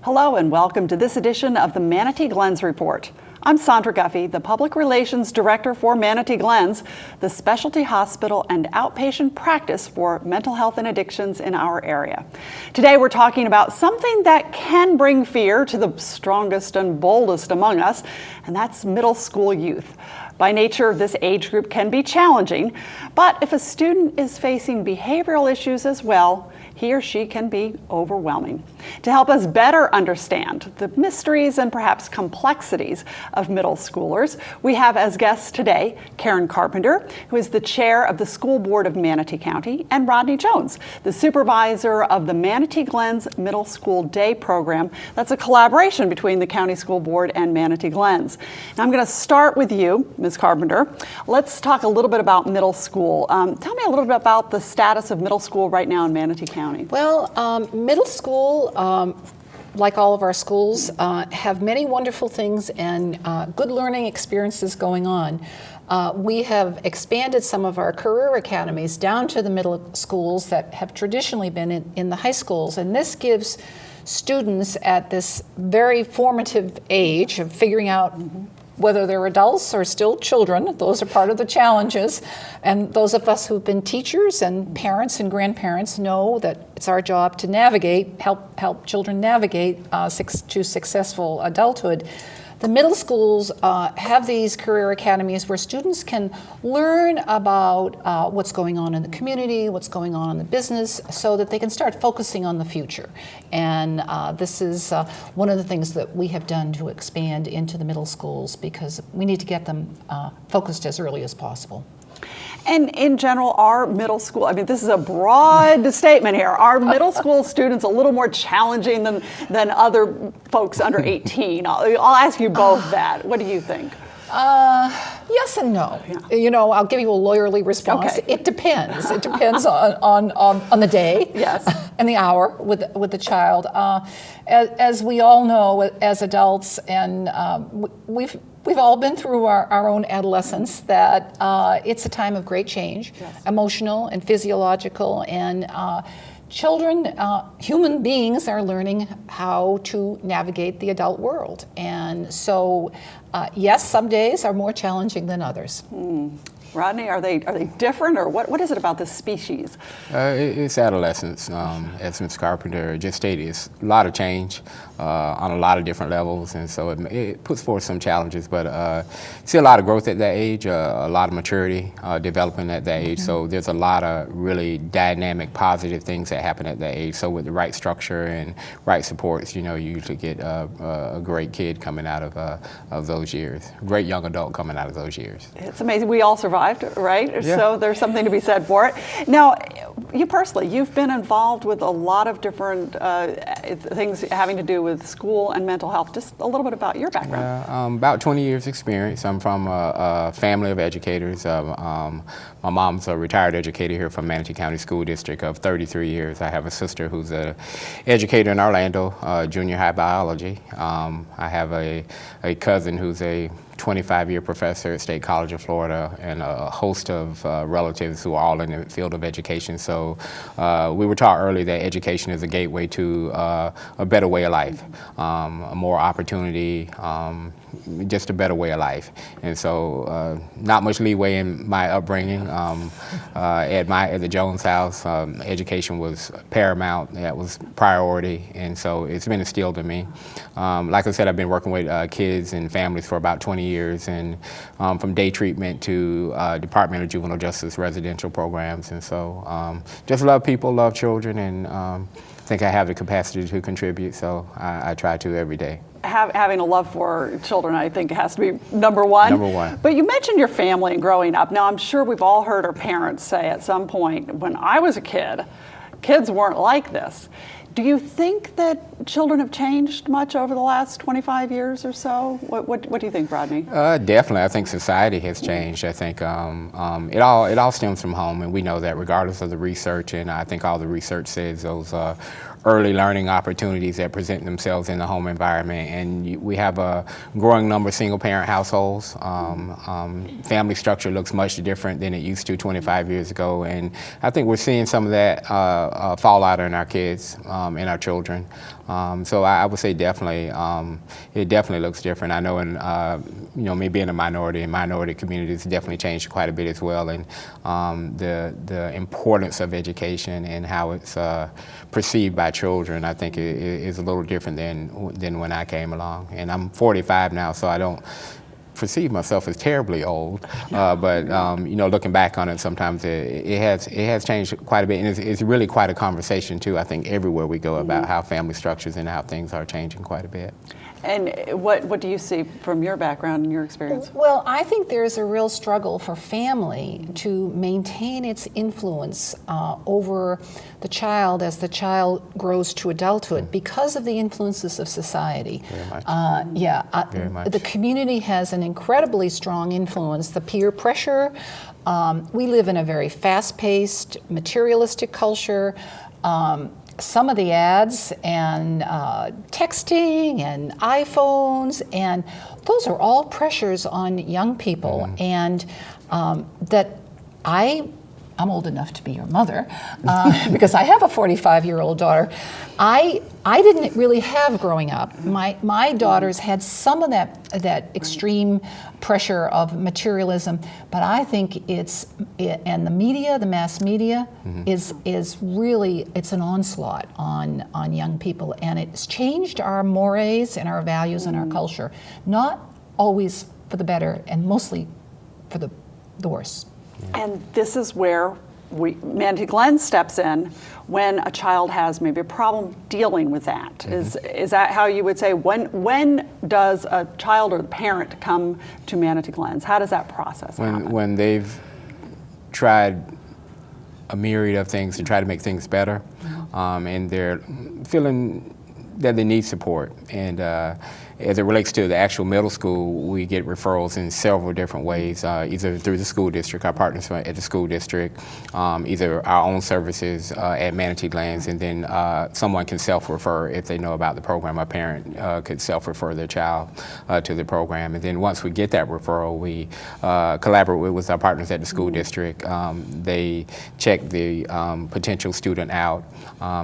Hello and welcome to this edition of the Manatee Glens Report. I'm Sandra Guffey, the Public Relations Director for Manatee Glens, the specialty hospital and outpatient practice for mental health and addictions in our area. Today we're talking about something that can bring fear to the strongest and boldest among us, and that's middle school youth. By nature, this age group can be challenging, but if a student is facing behavioral issues as well, he or she can be overwhelming. To help us better understand the mysteries and perhaps complexities of middle schoolers, we have as guests today Karen Carpenter, who is the chair of the School Board of Manatee County, and Rodney Jones, the supervisor of the Manatee Glens Middle School Day program. That's a collaboration between the County School Board and Manatee Glens. Now I'm going to start with you, Ms. Carpenter. Let's talk a little bit about middle school. Tell me a little bit about the status of middle school right now in Manatee County. Well, middle school, like all of our schools, have many wonderful things and good learning experiences going on. We have expanded some of our career academies down to the middle schools that have traditionally been in the high schools, and this gives students at this very formative age of figuring out whether they're adults or still children. Those are part of the challenges. And those of us who've been teachers and parents and grandparents know that it's our job to navigate, help children navigate to successful adulthood. The middle schools have these career academies where students can learn about what's going on in the community, what's going on in the business, so that they can start focusing on the future. And this is one of the things that we have done to expand into the middle schools, because we need to get them focused as early as possible. And in general, our middle school, I mean, this is a broad statement here. Are middle school students a little more challenging than other folks under 18? I'll ask you both that. What do you think? Yes and no. Yeah. You know, I'll give you a lawyerly response. Okay. It depends. It depends on the day, yes, and the hour with the child. As we all know, as adults, and we've all been through our own adolescence, that it's a time of great change, yes, emotional and physiological, and children, human beings, are learning how to navigate the adult world. And so, yes, some days are more challenging than others. Rodney, are they different, or what is it about this species? It's adolescence. As Ms. Carpenter just stated, it's a lot of change on a lot of different levels, and so it puts forth some challenges, but see a lot of growth at that age, a lot of maturity developing at that age, so there's a lot of really dynamic, positive things that happen at that age. So with the right structure and right supports, you know, you usually get a great kid coming out of those years, a great young adult coming out of those years. It's amazing. We all survived, right? Yeah. So there's something to be said for it. Now, you personally, you've been involved with a lot of different things having to do with school and mental health. Just a little bit about your background. About 20 years experience. I'm from a family of educators. My mom's a retired educator here from Manatee County School District of 33 years. I have a sister who's an educator in Orlando, junior high biology. I have a cousin who's a 25-year professor at State College of Florida, and a host of relatives who are all in the field of education. So we were taught early that education is a gateway to a better way of life, a more opportunity, just a better way of life. And so not much leeway in my upbringing. At the Jones house, education was paramount. That was priority, and so it's been instilled in me. Like I said, I've been working with kids and families for about 20 years, and from day treatment to Department of Juvenile Justice residential programs. And so just love people, love children, and think I have the capacity to contribute, so I try to every day. having a love for children, I think, has to be number one. Number one. But you mentioned your family and growing up. Now, I'm sure we've all heard our parents say at some point, when I was a kid, kids weren't like this. Do you think that children have changed much over the last 25 years or so? What do you think, Rodney? Definitely. I think society has changed. I think it all stems from home, and we know that regardless of the research, and I think all the research says those early learning opportunities that present themselves in the home environment. And we have a growing number of single-parent households. Family structure looks much different than it used to 25 years ago, and I think we're seeing some of that fall out in our kids, in our children. So I would say definitely, it definitely looks different. I know in, me being a minority, and minority communities definitely changed quite a bit as well, and the importance of education and how it's perceived by children, I think is a little different than when I came along. And I'm 45 now, so I don't perceive myself as terribly old, but looking back on it, sometimes it has changed quite a bit, and it's really quite a conversation too, I think, everywhere we go about how family structures and how things are changing quite a bit. And what do you see from your background and your experience? Well, I think there's a real struggle for family to maintain its influence over the child as the child grows to adulthood because of the influences of society. Very much. Very much. The community has an incredibly strong influence. The peer pressure. We live in a very fast-paced, materialistic culture. Some of the ads and texting and iPhones, and those are all pressures on young people, and that I'm old enough to be your mother because I have a 45-year-old daughter. I didn't really have growing up. My daughters had some of that extreme pressure of materialism, but I think and the media, the mass media, is really, it's an onslaught on young people, and it's changed our mores and our values and our culture, not always for the better and mostly for the worse. And this is where Manatee Glens steps in when a child has maybe a problem dealing with that. Is that how you would say, when does a child or the parent come to Manatee Glens? How does that process happen? When they've tried a myriad of things to try to make things better, and they're feeling that they need support. And as it relates to the actual middle school, we get referrals in several different ways, either through the school district, our partners at the school district, either our own services at Manatee Glens, and then someone can self-refer if they know about the program. A parent could self-refer their child to the program. And then once we get that referral, we collaborate with our partners at the school district. They check the potential student out.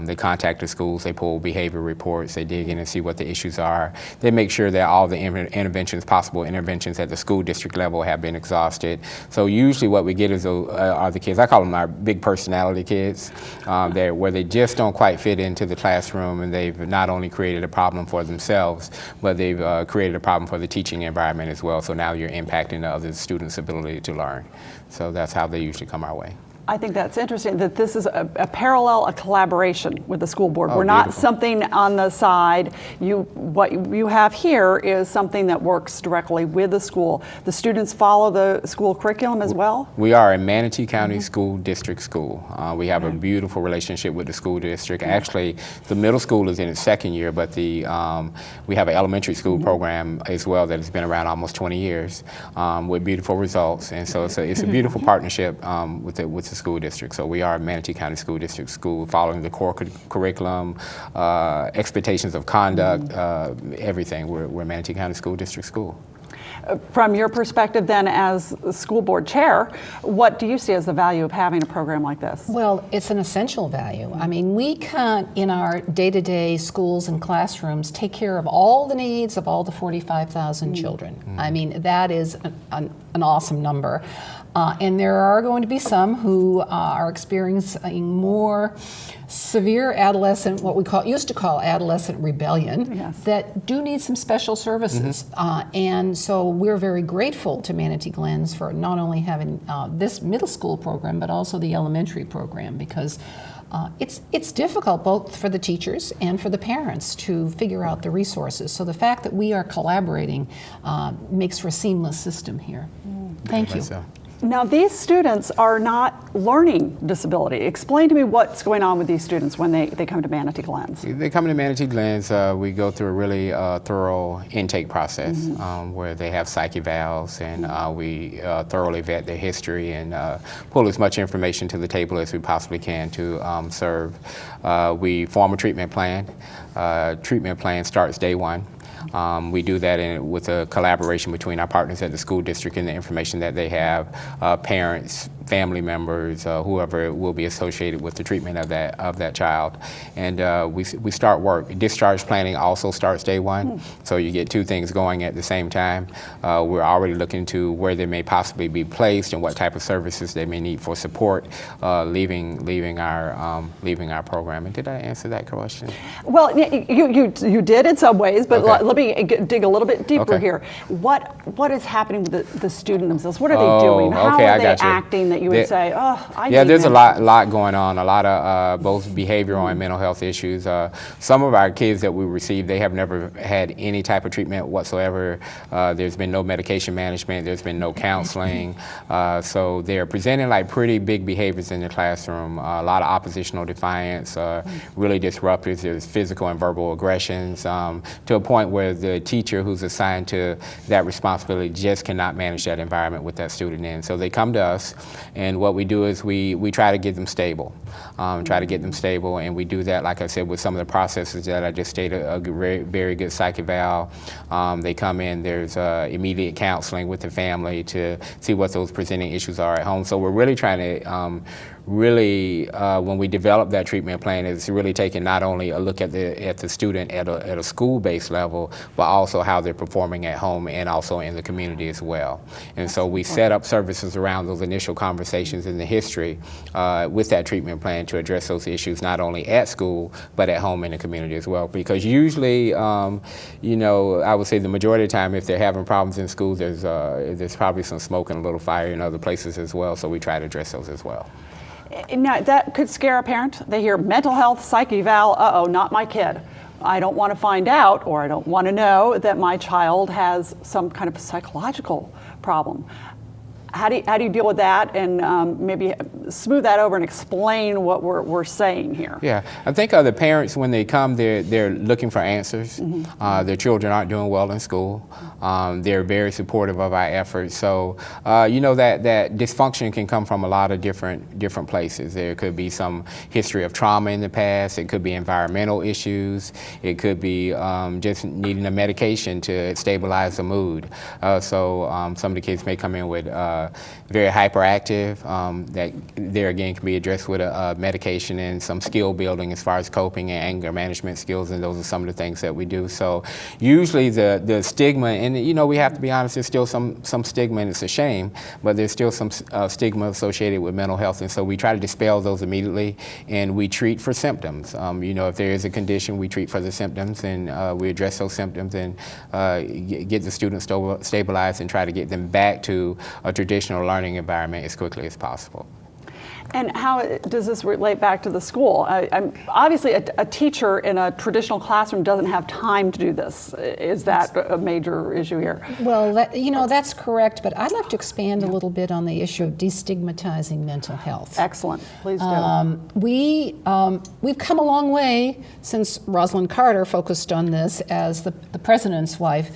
They contact the schools, they pull behavior reports, they dig in and see what the issues are. They make sure that all the possible interventions at the school district level have been exhausted. So usually what we get is are the kids, I call them our big personality kids, where they just don't quite fit into the classroom, and they've not only created a problem for themselves, but they've created a problem for the teaching environment as well. So now you're impacting the other students' ability to learn. So that's how they usually come our way. I think that's interesting that this is a collaboration with the school board. Oh, We're not beautiful. Something on the side. What you have here is something that works directly with the school. The students follow the school curriculum as well? We are a Manatee County School District school. We have a beautiful relationship with the school district. Actually, the middle school is in its second year, but we have an elementary school program as well that has been around almost 20 years with beautiful results. And so it's a beautiful partnership with the school district. So we are a Manatee County School District school, following the core curriculum, expectations of conduct, everything. We're a Manatee County School District school. From your perspective then as the school board chair, what do you see as the value of having a program like this? Well, it's an essential value. I mean, we can't, in our day-to-day schools and classrooms, take care of all the needs of all the 45,000 children. I mean, that is an awesome number. And there are going to be some who are experiencing more severe adolescent, what we used to call adolescent rebellion, Yes. that do need some special services. And so we're very grateful to Manatee Glens for not only having this middle school program, but also the elementary program, because it's difficult both for the teachers and for the parents to figure out the resources. So the fact that we are collaborating makes for a seamless system here. Thank you. Now, these students are not learning disability. Explain to me what's going on with these students when they come to Manatee Glens. They come to Manatee Glens, we go through a really thorough intake process where they have psych evals, and we thoroughly vet their history and pull as much information to the table as we possibly can to serve. We form a treatment plan. Treatment plan starts day one. We do that with a collaboration between our partners at the school district and the information that they have, parents, family members, whoever will be associated with the treatment of that child. And we start work. Discharge planning also starts day one, so you get two things going at the same time. We're already looking to where they may possibly be placed and what type of services they may need for support leaving our program. And did I answer that question? Well, you did in some ways, but Okay. let me dig a little bit deeper Okay. here. What is happening with the student themselves? What are they doing? How okay, I are they got you. acting that you would say, oh, I Yeah, need there's a mental-" lot going on, a lot of both behavioral and mental health issues. Some of our kids that we receive, they have never had any type of treatment whatsoever. There's been no medication management, there's been no counseling. So they're presenting like pretty big behaviors in the classroom, a lot of oppositional defiance, really disruptive. There's physical and verbal aggressions to a point where the teacher who's assigned to that responsibility just cannot manage that environment with that student in. So they come to us, and what we do is we try to get them stable, and we do that, like I said, with some of the processes that I just stated, a very, very good psych eval. They come in, there's immediate counseling with the family to see what those presenting issues are at home. So we're really trying to when we develop that treatment plan, it's really taking not only a look at the student at a school-based level, but also how they're performing at home and also in the community as well. And so we set up services around those initial conversations in the history with that treatment plan to address those issues not only at school, but at home in the community as well. Because usually, I would say the majority of the time, if they're having problems in school, there's probably some smoke and a little fire in other places as well. So we try to address those as well. Now, that could scare a parent. They hear mental health, psych eval, uh-oh, not my kid. I don't want to find out, or I don't want to know that my child has some kind of psychological problem. How do you deal with that, and maybe smooth that over and explain what we're saying here? Yeah, I think the parents, when they come, they're looking for answers. Their children aren't doing well in school. They're very supportive of our efforts. So that dysfunction can come from a lot of different places. There could be some history of trauma in the past. It could be environmental issues. It could be just needing a medication to stabilize the mood. So some of the kids may come in with very hyperactive, that there again can be addressed with a medication and some skill building as far as coping and anger management skills, and those are some of the things that we do. So usually the stigma, and we have to be honest, there's still some stigma, and it's a shame, but there's still some stigma associated with mental health, and so we try to dispel those immediately, and we treat for symptoms. If there is a condition, we treat for the symptoms, and we address those symptoms and get the students stabilized and try to get them back to a traditional learning environment as quickly as possible. And how does this relate back to the school? Obviously, a teacher in a traditional classroom doesn't have time to do this. Is that a major issue here? Well, that's correct, but I'd like to expand a little bit on the issue of destigmatizing mental health. Excellent. Please do. We've come a long way since Rosalind Carter focused on this as the president's wife.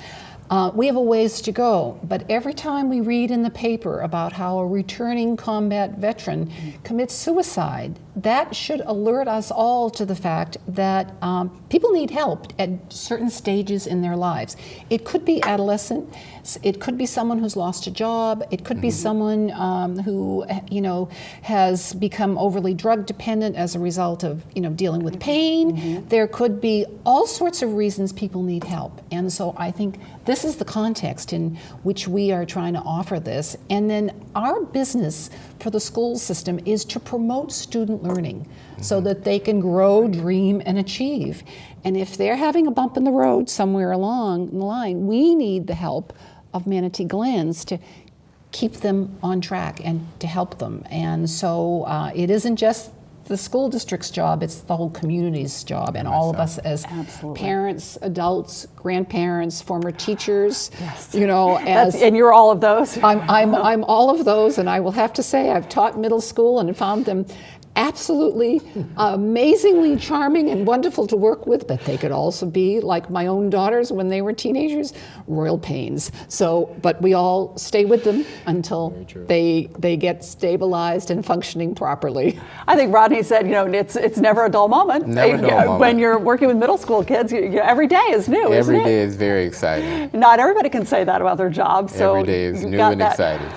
We have a ways to go, but every time we read in the paper about how a returning combat veteran commits suicide, that should alert us all to the fact that people need help at certain stages in their lives. It could be adolescent, it could be someone who's lost a job, it could be someone who has become overly drug dependent as a result of dealing with pain. There could be all sorts of reasons people need help, and so I think this this is the context in which we are trying to offer this. And then our business for the school system is to promote student learning so that they can grow, dream, and achieve. And if they're having a bump in the road somewhere along the line, we need the help of Manatee Glens to keep them on track and to help them. And so it isn't just the school district's job, it's the whole community's job, and all of us as parents, adults, grandparents, former teachers, you know, and you're all of those. I'm all of those, and I will have to say I've taught middle school and found them absolutely amazingly charming and wonderful to work with, but they could also be, like my own daughters when they were teenagers, royal pains. So, but we all stay with them until they get stabilized and functioning properly. I think Rodney said, you know, it's never a dull moment. Never a dull moment. When you're working with middle school kids, every day is new, isn't it? Every day is very exciting. Not everybody can say that about their job. So every day is new and exciting.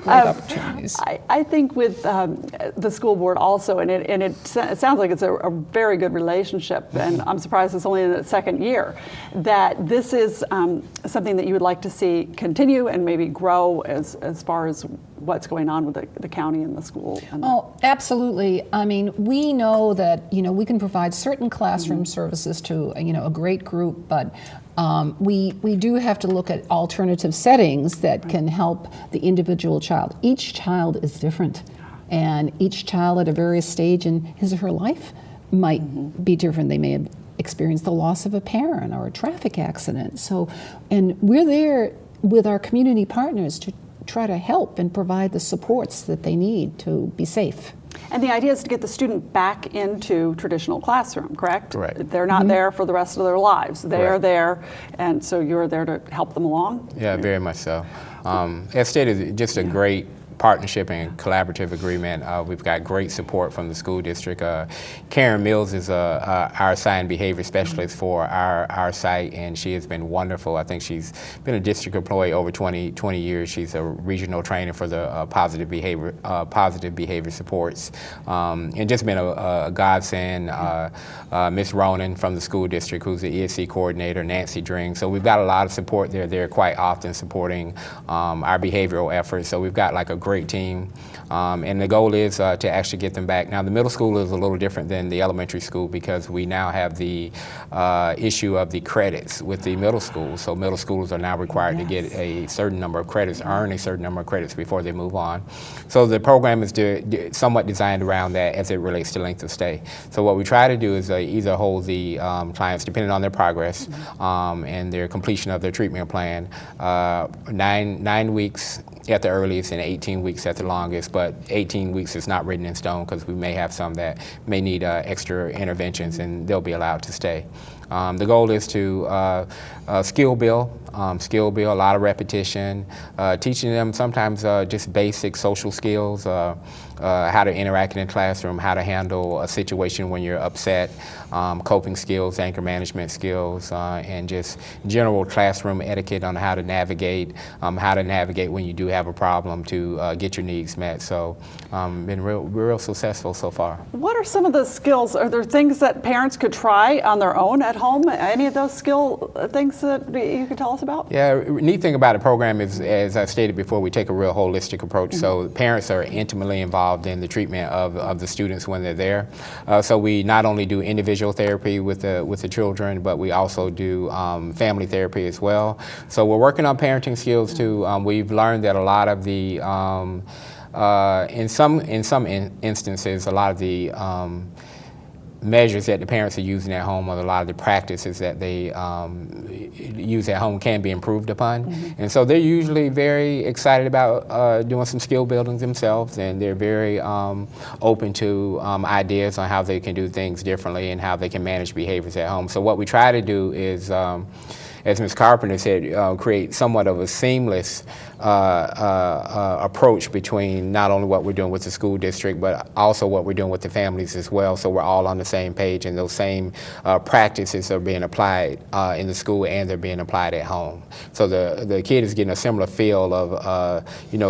Great opportunities. I think with the school board also, and it sounds like it's a very good relationship, and I'm surprised it's only in its second year, that this is something that you would like to see continue and maybe grow as far as what's going on with the county and the school. Oh, absolutely. I mean, we know that, you know, we can provide certain classroom services to, you know, a great group, but we do have to look at alternative settings that can help the individual child. Each child is different, and each child at a various stage in his or her life might be different. They may have experienced the loss of a parent or a traffic accident. So, and we're there with our community partners to try to help and provide the supports that they need to be safe. And the idea is to get the student back into traditional classroom, correct? Correct. They're not there for the rest of their lives. They Correct. are there, and so you're there to help them along? Yeah, very much so. As stated, just a great partnership and collaborative agreement. We've got great support from the school district. Karen Mills is our assigned behavior specialist for our site, and she has been wonderful. I think she's been a district employee over 20 years. She's a regional trainer for the positive behavior supports, and just been a godsend. Miss Ronan from the school district, who's the ESC coordinator, Nancy Dring. So we've got a lot of support there. They're quite often supporting our behavioral efforts. So we've got like a great team, and the goal is to actually get them back. Now, the middle school is a little different than the elementary school because we now have the issue of the credits with the middle school. So middle schools are now required to get a certain number of credits, earn a certain number of credits before they move on. So the program is somewhat designed around that as it relates to length of stay. So what we try to do is either hold the clients, depending on their progress and their completion of their treatment plan, 9 weeks at the earliest and 18 weeks at the longest, but 18 weeks is not written in stone because we may have some that may need extra interventions, and they'll be allowed to stay. The goal is to skill build, a lot of repetition, teaching them sometimes just basic social skills, how to interact in the classroom, how to handle a situation when you're upset, coping skills, anger management skills, and just general classroom etiquette on how to navigate when you do have a problem to get your needs met. So been real successful so far. What are some of the skills? Are there things that parents could try on their own at home? Any of those skill things that you could tell us about? Yeah, neat thing about the program is, as I stated before, we take a real holistic approach. So parents are intimately involved in the treatment of the students when they're there. So we not only do individual therapy with the children, but we also do family therapy as well. So we're working on parenting skills too. We've learned that a lot of the in some instances, a lot of the measures that the parents are using at home, or a lot of the practices that they use at home, can be improved upon. And so they're usually very excited about doing some skill building themselves, and they're very open to ideas on how they can do things differently and how they can manage behaviors at home. So what we try to do is, as Ms. Carpenter said, create somewhat of a seamless approach between not only what we're doing with the school district, but also what we're doing with the families as well. So we're all on the same page, and those same practices are being applied in the school, and they're being applied at home. So the kid is getting a similar feel of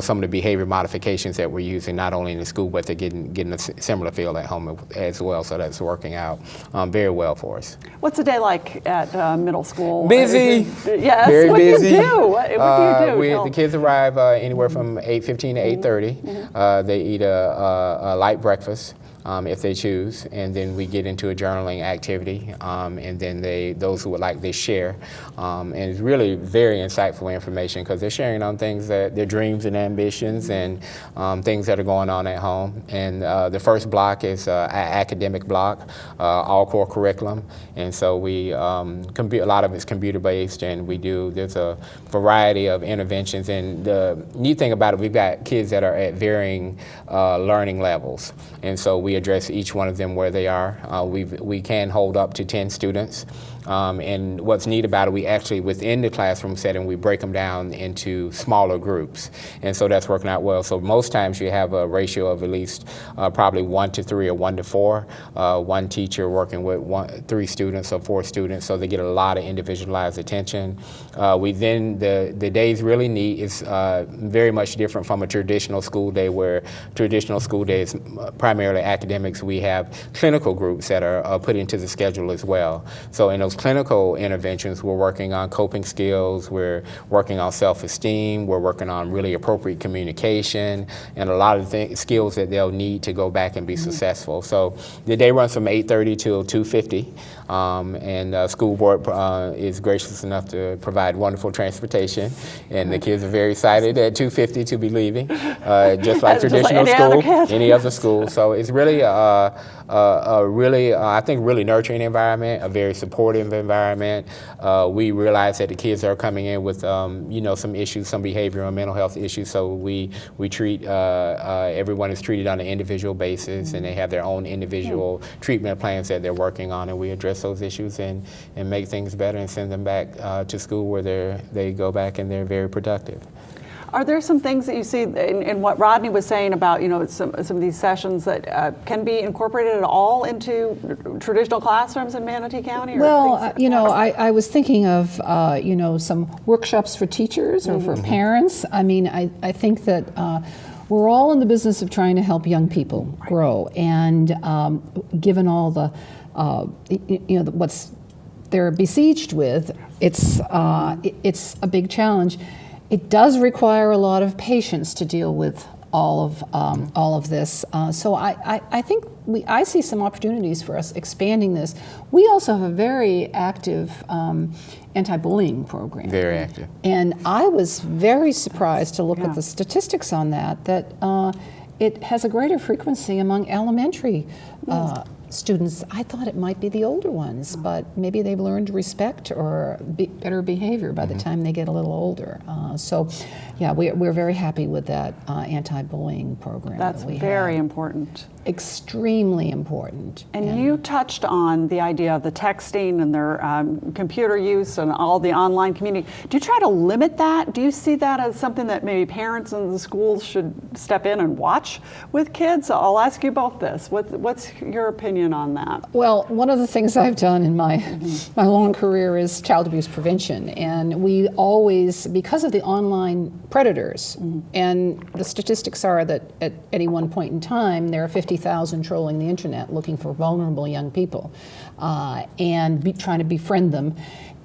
some of the behavior modifications that we're using, not only in the school, but they're getting a similar feel at home as well. So that's working out very well for us. What's a day like at middle school? Busy. busy. Yes. Very what busy. do you do? What do you do? The kids arrive anywhere from 8:15 to 8:30. They eat a light breakfast. If they choose, and then we get into a journaling activity, and then those who would like, they share, and it's really very insightful information because they're sharing on things that their dreams and ambitions and things that are going on at home. And the first block is an academic block, all core curriculum, and so we a lot of it's computer based, and there's a variety of interventions. And the neat thing about it, we've got kids that are at varying learning levels, and so we address each one of them where they are. We can hold up to 10 students. And what's neat about it, we actually, within the classroom setting, we break them down into smaller groups. And so that's working out well. So most times you have a ratio of at least probably 1 to 3 or 1 to 4. One teacher working with 3 students or 4 students, so they get a lot of individualized attention. The day's really neat. It's very much different from a traditional school day, where traditional school day is primarily academics. We have clinical groups that are put into the schedule as well. So in those clinical interventions, we're working on coping skills, we're working on self-esteem, we're working on really appropriate communication, and a lot of skills that they'll need to go back and be successful. So the day runs from 8:30 till 2:50, and school board is gracious enough to provide wonderful transportation, and the kids are very excited at 2:50 to be leaving, just like traditional school, any other school. So it's really a really, I think, really nurturing environment, a very supportive environment. We realize that the kids are coming in with, some issues, some behavioral and mental health issues. So we treat everyone is treated on an individual basis, and they have their own individual treatment plans that they're working on, and we address those issues and make things better and send them back to school where they go back and they're very productive. Are there some things that you see in what Rodney was saying about, some of these sessions that can be incorporated at all into traditional classrooms in Manatee County? Or well, I was thinking of, some workshops for teachers or for parents. I mean, I think that we're all in the business of trying to help young people grow, and given all the, what's they're besieged with, it's a big challenge. It does require a lot of patience to deal with all of this. So I think I see some opportunities for us expanding this. We also have a very active anti-bullying program. Very active. And I was very surprised to look at the statistics on that it has a greater frequency among elementary students. I thought it might be the older ones, but maybe they've learned respect or better behavior by the time they get a little older. So, yeah, we're very happy with that anti-bullying program. That's very important. Extremely important. And you touched on the idea of the texting and their computer use and all the online community. Do you try to limit that? Do you see that as something that maybe parents in the schools should step in and watch with kids? I'll ask you both this. What's your opinion on that? Well, one of the things I've done in my long career is child abuse prevention, and we always, because of the online predators, and the statistics are that at any one point in time there are 50,000 trolling the internet looking for vulnerable young people and trying to befriend them.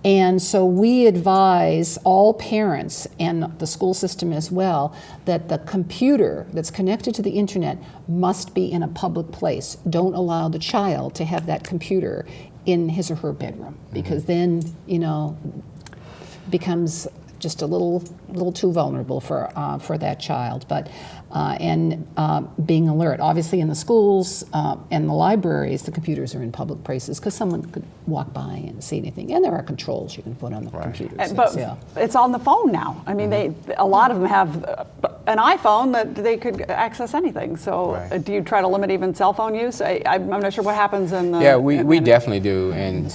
And so we advise all parents and the school system as well that the computer that's connected to the internet must be in a public place. Don't allow the child to have that computer in his or her bedroom, because then, becomes just a little too vulnerable for that child. But being alert. Obviously, in the schools and the libraries, the computers are in public places because someone could walk by and see anything. And there are controls you can put on the computers. But it's on the phone now. I mean, a lot of them have an iPhone that they could access anything. So do you try to limit even cell phone use? I'm not sure what happens in the... Yeah, we definitely do, and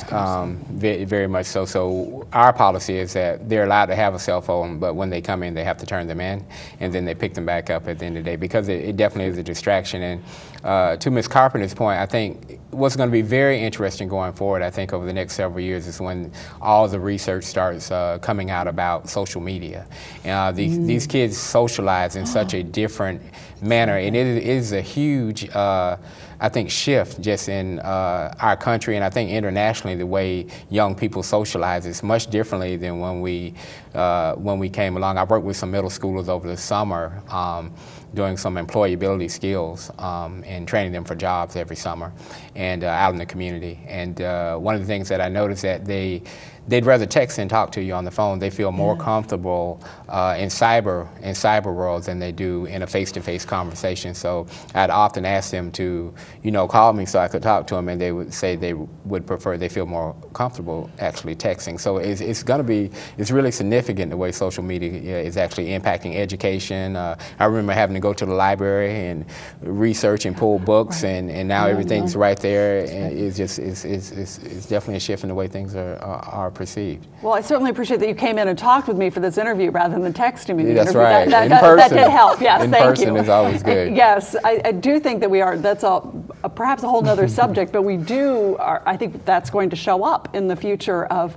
very, very much so. So our policy is that they're allowed to have a cell phone, but when they come in, they have to turn them in, and then they pick them back up at the end of the day, because it definitely is a distraction. And to Ms. Carpenter's point, I think what's going to be very interesting going forward, I think over the next several years, is when all the research starts coming out about social media. These kids socialize in such a different manner, and it is a huge, I think, shift just in our country, and I think internationally, the way young people socialize is much differently than when we came along. I worked with some middle schoolers over the summer, doing some employability skills and training them for jobs every summer, and out in the community. And one of the things that I noticed that they'd rather text than talk to you on the phone. They feel more comfortable in cyber worlds than they do in a face-to-face conversation. So I'd often ask them to, call me so I could talk to them, and they would say they would prefer, they feel more comfortable actually texting. So it's really significant the way social media is actually impacting education. I remember having to go to the library and research and pull books, and now everything's right there. And it's definitely a shift in the way things are perceived. Well, I certainly appreciate that you came in and talked with me for this interview rather than texting me. That's right. That did help. Yes, thank you. In person is always good. Yes, I do think that that's perhaps a whole other subject, but I think that's going to show up in the future of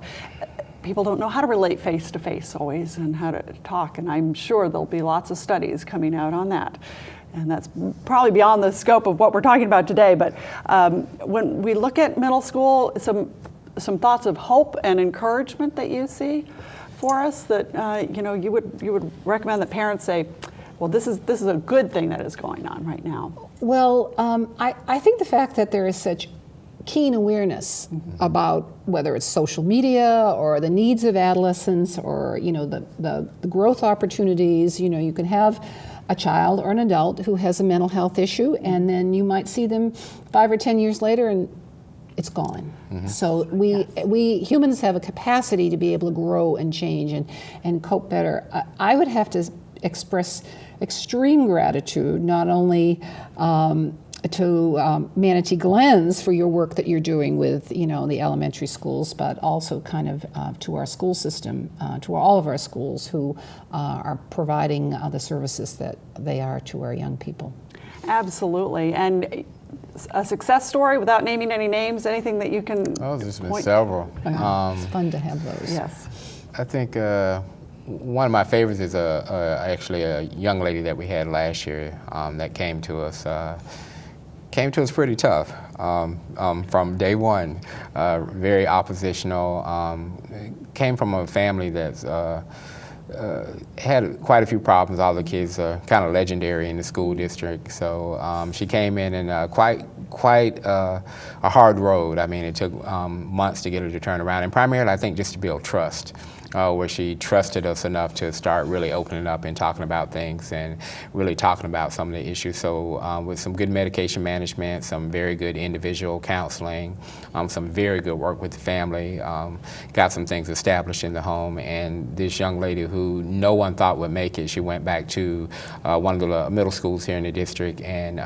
people don't know how to relate face-to-face always and how to talk, and I'm sure there'll be lots of studies coming out on that. And that's probably beyond the scope of what we're talking about today, but when we look at middle school, some thoughts of hope and encouragement that you see for us that you would recommend that parents say, well, this is a good thing that is going on right now. Well, I think the fact that there is such keen awareness about whether it's social media or the needs of adolescents or the growth opportunities. You can have a child or an adult who has a mental health issue, and then you might see them 5 or 10 years later and it's gone. So we humans have a capacity to be able to grow and change and cope better. I would have to express extreme gratitude not only to Manatee Glens for your work that you're doing with the elementary schools, but also kind of to our school system, to all of our schools who are providing the services that they are to our young people. Absolutely. And a success story without naming any names, anything that you can there's been several. It's fun to have those. Yes. I think one of my favorites is actually a young lady that we had last year that came to us pretty tough from day one, very oppositional, came from a family that's had quite a few problems. All the kids are kind of legendary in the school district. So she came in and quite a hard road. I mean, it took months to get her to turn around, and primarily I think just to build trust. Where she trusted us enough to start really opening up and talking about things and really talking about some of the issues. So with some good medication management, some very good individual counseling, some very good work with the family, got some things established in the home, and this young lady who no one thought would make it, she went back to one of the middle schools here in the district, and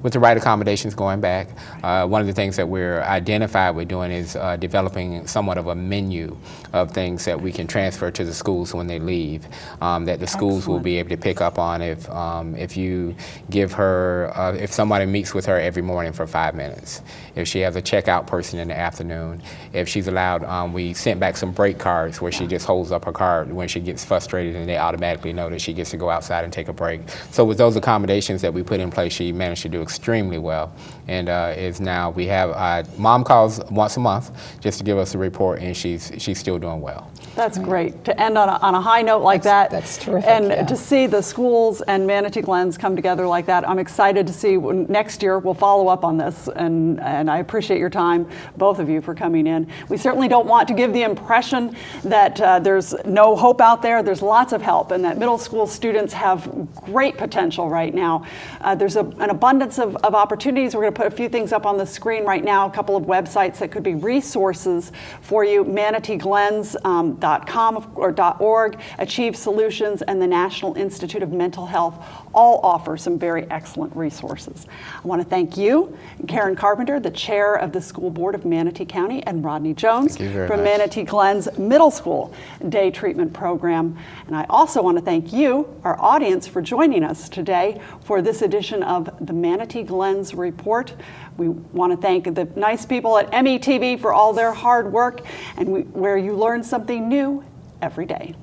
with the right accommodations going back, one of the things that we're identified with doing is developing somewhat of a menu of things that we can transfer to the schools when they leave, that the schools will be able to pick up on if you give her, if somebody meets with her every morning for 5 minutes, if she has a checkout person in the afternoon, if she's allowed, we sent back some break cards where she just holds up her card when she gets frustrated and they automatically know that she gets to go outside and take a break. So with those accommodations that we put in place, she managed to do extremely well, and is now, we have, mom calls once a month just to give us a report, and she's still doing well. That's great. To end on a high note like that. That's terrific. And to see the schools and Manatee Glens come together like that, I'm excited to see when next year we'll follow up on this. And I appreciate your time, both of you, for coming in. We certainly don't want to give the impression that there's no hope out there. There's lots of help, and that middle school students have great potential right now. There's an abundance of opportunities. We're going to put a few things up on the screen right now, a couple of websites that could be resources for you. ManateeGlens.com or .org, Achieve Solutions, and the National Institute of Mental Health all offer some very excellent resources. I want to thank you, Karen Carpenter, the chair of the School Board of Manatee County, and Rodney Jones from Manatee Glens Middle School Day Treatment Program. And I also want to thank you, our audience, for joining us today for this edition of the Manatee Glens Report. We want to thank the nice people at METV for all their hard work, and where you learn something new every day.